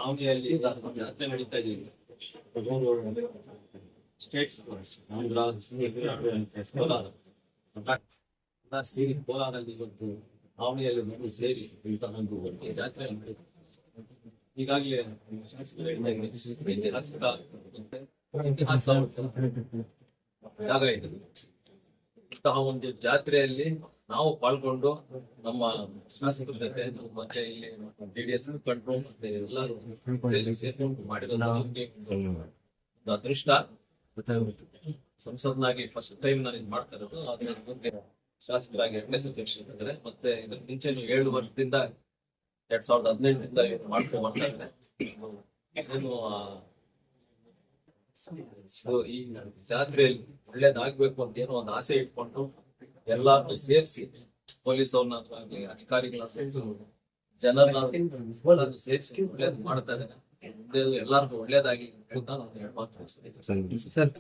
ಮಾವನಿಯಲ್ಲಿ ಜಾತ್ರೆ ನಡೀತಾ ಇದೀವಿ. ಸ್ಟೇಟ್ಸ್ ಆಂಧ್ರ, ಕೋಲಾರ ಕೋಲಾರಲ್ಲಿ ಇವತ್ತು ಮಾವನಿಯಲ್ಲಿ ಮನೆ ಸೇರಿ ಒಂದು ಒಳ್ಳೆಯ ಜಾತ್ರೆ ನಡೀತು. ಈಗಾಗಲೇ ಇತಿಹಾಸ ಜಾಗ ಇದೆ. ಇಂತಹ ಒಂದು ಜಾತ್ರೆಯಲ್ಲಿ ನಾವು ಪಾಲ್ಗೊಂಡು ನಮ್ಮ ಶಾಸಕರ ಜೊತೆ ಮತ್ತೆ ಇಲ್ಲಿ JDS ಮುಖಂಡರು ಮತ್ತೆ ಎಲ್ಲರೂ ಸೇರ್ಕೊಂಡು ಮಾಡಿರೋದು ಒಂದು ಅದೃಷ್ಟ. ಸಂಸದನಾಗಿ ಫಸ್ಟ್ ಟೈಮ್ ನಾನು ಇದು ಮಾಡ್ತಾ ಇರೋದು. ಅದ್ರ ಮುಂದೆ ಶಾಸಕರಾಗಿ 2ನೇ ಸತಿ ಇದ್ದಾರೆ. ಮತ್ತೆ ಇದ್ರ ಮುಂಚೆ 7 ವರ್ಷದಿಂದ 2018ರಿಂದ ಮಾಡ್ಕೊಂಡು ಬರ್ತಾ ಇದ್ದಾರೆ. ಈ ಜಾತ್ರೆಯಲ್ಲಿ ಒಳ್ಳೇದಾಗ್ಬೇಕು ಅಂತ ಏನೋ ಒಂದು ಆಸೆ ಇಟ್ಕೊಂಡು ಎಲ್ಲಾರು ಸೇರಿಸಿ ಪೊಲೀಸ್ ಅವ್ರನ್ನ ಅಧಿಕಾರಿಗಳನ್ನ ಜನರನ್ನ ಸೇರಿಸಿ ಒಳ್ಳೇದ್ ಮಾಡ್ತಾ ಇದ್ದಾರೆ. ಎಲ್ಲಾರ್ಗು ಒಳ್ಳೇದಾಗಿ ಸರ್.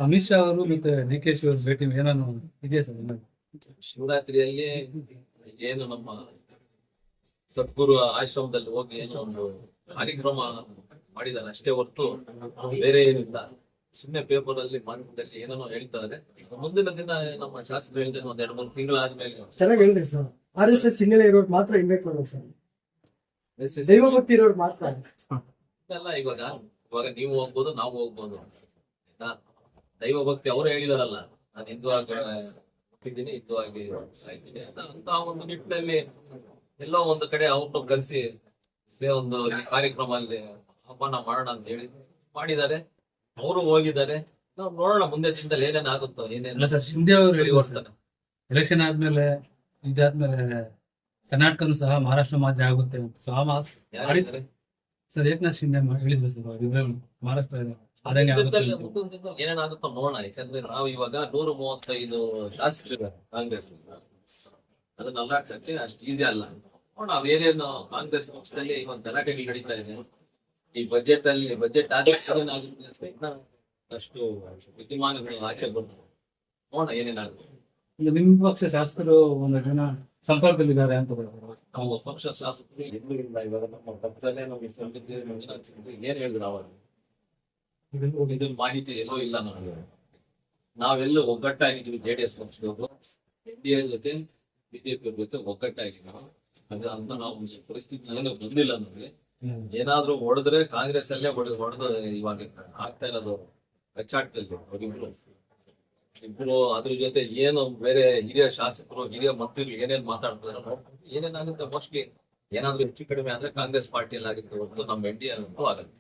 ಅಮಿತ್ ಶಾ ಅವರು ಮತ್ತೆ DK ಅವರು ಭೇಟಿ ಏನಾನು ಇದೆಯಾ ಸರ್? ಶಿವರಾತ್ರಿಯಲ್ಲಿ ಏನು ನಮ್ಮ ಸದ್ಗುರು ಆಶ್ರಮದಲ್ಲಿ ಹೋಗಿ ಏನೋ ಒಂದು ಕಾರ್ಯಕ್ರಮ ಮಾಡಿದ್ದಾರೆ ಅಷ್ಟೇ ಹೊರತು ಬೇರೆ ಏನಿಲ್ಲ. ಸುಮ್ಮನೆ ಪೇಪರ್ ಅಲ್ಲಿ ಮಾಧ್ಯಮದಲ್ಲಿ ಏನೇನೋ ಹೇಳ್ತಾರೆ. ಮುಂದಿನ ದಿನ ನಮ್ಮ ಶಾಸಕರು ಹೇಳಿದ್ರೆ ಒಂದ್ 2-3 ತಿಂಗಳಾದ್ಮೇಲೆ ಚೆನ್ನಾಗಿ ಹೇಳಿದ್ರಿ ಸರ್. RSS ಹಿನ್ನೆಲೆ ಇರೋರು ಮಾತ್ರ ಇನ್ವೈಟ್ ಮಾಡೋದು ಸರ್. ದೈವ ಭಕ್ತಿ ಇರೋರು ಮಾತ್ರ ಇಲ್ಲ. ಇವಾಗ ನೀವು ಹೋಗ್ಬೋದು, ನಾವು ಹೋಗ್ಬೋದು. ಆಯ್ತಾ? ದೈವ ಭಕ್ತಿ ಅವರು ಹೇಳಿದಾರಲ್ಲ, ನಾನು ಹಿಂದೂ ಆಗಿ ಹುಟ್ಟಿದ್ದೀನಿ, ಹಿಂದೂ ಆಗಿ ಸಾಯ್ತೀನಿ ಅಂತ ಒಂದು ನಿಟ್ಟಿನಲ್ಲಿ ಎಲ್ಲೋ ಒಂದು ಕಡೆ ಅವ್ರನ್ನು ಕರೆಸಿ ಒಂದು ಕಾರ್ಯಕ್ರಮ ಅಲ್ಲಿ ಆಹ್ವಾನ ಮಾಡೋಣ ಅಂತ ಹೇಳಿ ಮಾಡಿದ್ದಾರೆ. ಅವರು ಹೋಗಿದ್ದಾರೆ. ನಾವು ನೋಡೋಣ ಮುಂದೆ ದಿನದಲ್ಲಿ ಏನೇನಾಗುತ್ತೋ ಏನೇನು. ಸರ್, ಶಿಂದೆ ಅವರು ಹೇಳಿ ಬರ್ತಾರೆ ಎಲೆಕ್ಷನ್ ಆದ್ಮೇಲೆ ಇದಾದ್ಮೇಲೆ ಕರ್ನಾಟಕನು ಸಹ ಮಹಾರಾಷ್ಟ್ರ ಮಾದರಿ ಆಗುತ್ತೆ ಅಂತ ಸರ್. ಏಕನಾಥ್ ಶಿಂದೆ ಹೇಳಿದ್ರು ಸರ್. ಇದ್ರಲ್ಲಿ ಮಹಾರಾಷ್ಟ್ರ ಏನೇನಾಗುತ್ತೋ ನೋಡೋಣ. ಯಾಕಂದ್ರೆ ನಾವು ಇವಾಗ 135 ಶಾಸಕರು ಕಾಂಗ್ರೆಸ್, ಅದನ್ನ ಅಲ್ಲಾಡ್ಸಕ್ಕೆ ಅಷ್ಟು ಈಸಿ ಅಲ್ಲ. ನೋಡೋಣ ಅವೇನೇನು ಕಾಂಗ್ರೆಸ್ ಪಕ್ಷದಲ್ಲಿ ಒಂದು ಗಲಾಟೆಗಳು ನಡೀತಾ ಇದೆ. ಈ ಬಜೆಟ್ ಆಗುತ್ತೆ ಅಷ್ಟು ವಿದ್ಯಮಾನಗಳು ಆಚೆ ಬಂತು. ನೋಡೋಣ ಏನೇನಾಗುತ್ತೆ. ನಿಮ್ಮ ಪಕ್ಷ ಶಾಸಕರು ಒಂದು ಜನ ಸಂಪರ್ಕದಲ್ಲಿದ್ದಾರೆ ಅಂತ ನಮ್ಮ ಪಕ್ಷ ಶಾಸಕರು ಎಲ್ಲರಿಂದ ಇವಾಗ ನಮ್ಮ ಪಕ್ಷದಲ್ಲೇ ನಮಗೆ ಏನ್ ಹೇಳಿದ್ರು ಅವಾಗ ಇದ್ರ ಮಾಹಿತಿ ಎಲ್ಲೂ ಇಲ್ಲ ನಮಗೆ. ನಾವೆಲ್ಲೂ ಒಗ್ಗಟ್ಟಾಗಿದ್ವಿ. JDS ಪಕ್ಷದವರು NDA ಜೊತೆ BJP ಜೊತೆ ಒಗ್ಗಟ್ಟಾಗಿದ್ವಿ. ಅದ್ರ ಅಂತ ನಾವು ಪರಿಸ್ಥಿತಿ ಬಂದಿಲ್ಲ ನಮಗೆ. ಏನಾದ್ರೂ ಹೊಡೆದ್ರೆ ಕಾಂಗ್ರೆಸ್ ಅಲ್ಲೇ ಹೊಡೆದು ಇವಾಗ ಆಗ್ತಾ ಇರೋದು ಕಚ್ಚಾಟದಲ್ಲಿ ಇಬ್ರು. ಅದ್ರ ಜೊತೆ ಏನು ಬೇರೆ ಹಿರಿಯ ಶಾಸಕರು ಹಿರಿಯ ಮಂತ್ರಿಗಳು ಏನೇನ್ ಮಾತಾಡ್ತಾರೆ ಏನೇನಾಗುತ್ತೆ. ಮೋಸ್ಟ್ಲಿ ಏನಾದ್ರೂ ಹೆಚ್ಚು ಕಡಿಮೆ ಆದ್ರೆ ಕಾಂಗ್ರೆಸ್ ಪಾರ್ಟಿಯಲ್ಲಿ ಆಗುತ್ತೆ ಹೊರತು ನಮ್ಮ NDA ಅಂತೂ ಆಗಲ್ಲ.